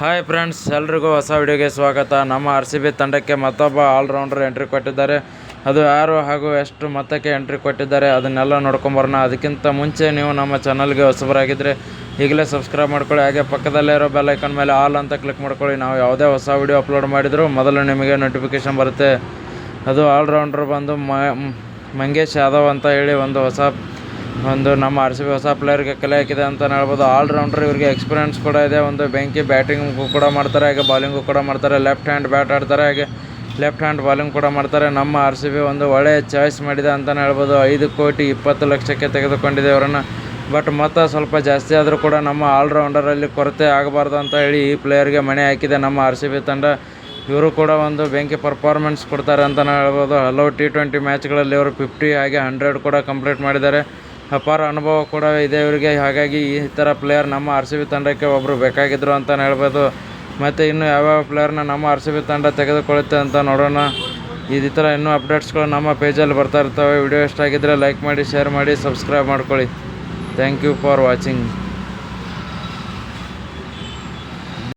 Hi friends, ಎಲ್ರಿಗೂ ಹೊಸ ವಿಡಿಯೋಗೆ ಸ್ವಾಗತ. ನಮ್ಮ RCB ತಂಡಕ್ಕೆ ಮತ್ತೊಬ್ಬ ಆಲ್ರೌಂಡರ್ ಎಂಟ್ರಿ ಕೊಟ್ಟಿದ್ದಾರೆ. ಅದು ಯಾರು ಹಾಗೂ ಎಷ್ಟು ಮೊತ್ತಕ್ಕೆ ಎಂಟ್ರಿ ಕೊಟ್ಟಿದ್ದಾರೆ ಅದನ್ನೆಲ್ಲ ನೋಡ್ಕೊಂಬರೋಣ. ಅದಕ್ಕಿಂತ ಮುಂಚೆ ನೀವು ನಮ್ಮ ಚಾನಲ್ಗೆ ಹೊಸಬರಾಗಿದ್ದರೆ ಈಗಲೇ ಸಬ್ಸ್ಕ್ರೈಬ್ ಮಾಡ್ಕೊಳ್ಳಿ. ಹಾಗೆ ಪಕ್ಕದಲ್ಲೇ ಇರೋ ಬೆಲ್ ಐಕನ್ ಮೇಲೆ ಆಲ್ ಅಂತ ಕ್ಲಿಕ್ ಮಾಡ್ಕೊಳ್ಳಿ. ನಾವು ಯಾವುದೇ ಹೊಸ ವಿಡಿಯೋ ಅಪ್ಲೋಡ್ ಮಾಡಿದರೂ ಮೊದಲು ನಿಮಗೆ ನೋಟಿಫಿಕೇಷನ್ ಬರುತ್ತೆ. ಅದು ಆಲ್ರೌಂಡರ್ ಬಂದು ಮಂಗೇಶ್ ಯಾದವ್ ಅಂತ ಹೇಳಿ ಒಂದು ನಮ್ಮ RCB ಹೊಸ ಪ್ಲೇಯರ್ಗೆ ಕಲೆ ಹಾಕಿದೆ ಅಂತಲೇ ಹೇಳ್ಬೋದು. ಆಲ್ರೌಂಡರ್, ಇವರಿಗೆ ಎಕ್ಸ್ಪೀರಿಯನ್ಸ್ ಕೂಡ ಇದೆ. ಒಂದು ಬೆಂಕಿ ಬ್ಯಾಟಿಂಗು ಕೂಡ ಮಾಡ್ತಾರೆ, ಹಾಗೆ ಬಾಲಿಂಗು ಕೂಡ ಮಾಡ್ತಾರೆ. ಲೆಫ್ಟ್ ಹ್ಯಾಂಡ್ ಬ್ಯಾಟ್ ಆಡ್ತಾರೆ, ಹಾಗೆ ಲೆಫ್ಟ್ ಹ್ಯಾಂಡ್ ಬಾಲಿಂಗ್ ಕೂಡ ಮಾಡ್ತಾರೆ. ನಮ್ಮ RCB ಒಂದು ಒಳ್ಳೆಯ ಚಾಯ್ಸ್ ಮಾಡಿದೆ ಅಂತಲೇ ಹೇಳ್ಬೋದು. 5,20,00,000ಕ್ಕೆ ತೆಗೆದುಕೊಂಡಿದೆ ಇವರನ್ನು. ಬಟ್ ಮೊತ್ತ ಸ್ವಲ್ಪ ಜಾಸ್ತಿ ಆದರೂ ಕೂಡ ನಮ್ಮ ಆಲ್ರೌಂಡರಲ್ಲಿ ಕೊರತೆ ಆಗಬಾರ್ದು ಅಂತ ಹೇಳಿ ಈ ಪ್ಲೇಯರ್ಗೆ ಮಣೆ ಹಾಕಿದೆ ನಮ್ಮ RCB ತಂಡ. ಇವರು ಕೂಡ ಒಂದು ಬೆಂಕಿ ಪರ್ಫಾರ್ಮೆನ್ಸ್ ಕೊಡ್ತಾರೆ ಅಂತಲೇ ಹೇಳ್ಬೋದು. ಹಲವು T20 ಮ್ಯಾಚ್ಗಳಲ್ಲಿ ಇವರು 50 ಹಾಗೆ 100 ಕೂಡ ಕಂಪ್ಲೀಟ್ ಮಾಡಿದ್ದಾರೆ. ಅಪಾರ ಅನುಭವ ಕೂಡ ಇದೆ ಇವರಿಗೆ. ಹಾಗಾಗಿ ಈ ಥರ ಪ್ಲೇಯರ್ ನಮ್ಮ RCB ತಂಡಕ್ಕೆ ಒಬ್ಬರು ಬೇಕಾಗಿದ್ದರು ಅಂತಲೇ ಹೇಳ್ಬೋದು. ಮತ್ತು ಇನ್ನು ಯಾವ್ಯಾವ ಪ್ಲೇಯರ್ನ ನಮ್ಮ RCB ತಂಡ ತೆಗೆದುಕೊಳ್ಳುತ್ತೆ ಅಂತ ನೋಡೋಣ. ಈ ಥರ ಇನ್ನೂ ಅಪ್ಡೇಟ್ಸ್ಗಳು ನಮ್ಮ ಪೇಜಲ್ಲಿ ಬರ್ತಾ ಇರ್ತವೆ. ವಿಡಿಯೋ ಇಷ್ಟ ಆಗಿದ್ದರೆ ಲೈಕ್ ಮಾಡಿ, ಶೇರ್ ಮಾಡಿ, ಸಬ್ಸ್ಕ್ರೈಬ್ ಮಾಡ್ಕೊಳ್ಳಿ. Thank you for watching.